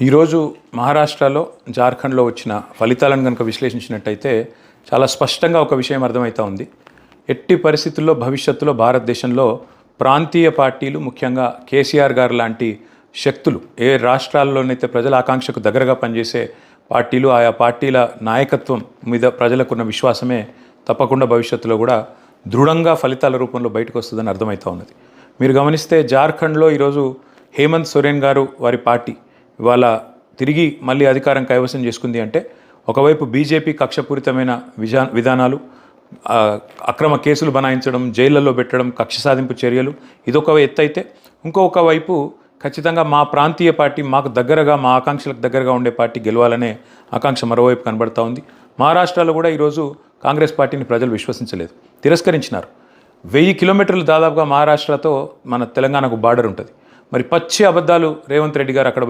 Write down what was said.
ఈరోజు మహారాష్ట్రలో జార్ఖండ్లో వచ్చిన ఫలితాలను కనుక విశ్లేషించినట్టయితే చాలా స్పష్టంగా ఒక విషయం అర్థమవుతా ఉంది. ఎట్టి పరిస్థితుల్లో భవిష్యత్తులో భారతదేశంలో ప్రాంతీయ పార్టీలు, ముఖ్యంగా కేసీఆర్ గారు లాంటి శక్తులు, ఏ రాష్ట్రాల్లోనైతే ప్రజల ఆకాంక్షకు దగ్గరగా పనిచేసే పార్టీలు, ఆయా పార్టీల నాయకత్వం మీద ప్రజలకున్న విశ్వాసమే తప్పకుండా భవిష్యత్తులో కూడా దృఢంగా ఫలితాల రూపంలో బయటకు వస్తుందని అర్థమవుతూ ఉన్నది. మీరు గమనిస్తే జార్ఖండ్లో ఈరోజు హేమంత్ సోరెన్ గారు వారి పార్టీ ఇవాళ తిరిగి మళ్ళీ అధికారం కైవసం చేసుకుంది అంటే, ఒకవైపు బీజేపీ కక్షపూరితమైన విధానాలు, అక్రమ కేసులు బనాయించడం, జైళ్లలో పెట్టడం, కక్ష సాధింపు చర్యలు, ఇదొక ఎత్తు అయితే, ఇంకొక వైపు ఖచ్చితంగా మా ప్రాంతీయ పార్టీ, మాకు దగ్గరగా, మా ఆకాంక్షలకు దగ్గరగా ఉండే పార్టీ గెలవాలనే ఆకాంక్ష మరోవైపు కనబడతా ఉంది. మహారాష్ట్రలో కూడా ఈరోజు కాంగ్రెస్ పార్టీని ప్రజలు విశ్వసించలేదు, తిరస్కరించినారు. 1000 కిలోమీటర్లు దాదాపుగా మహారాష్ట్రతో మన తెలంగాణకు బార్డర్ ఉంటుంది. మరి పచ్చి అబద్ధాలు రేవంత్ రెడ్డి గారు అక్కడ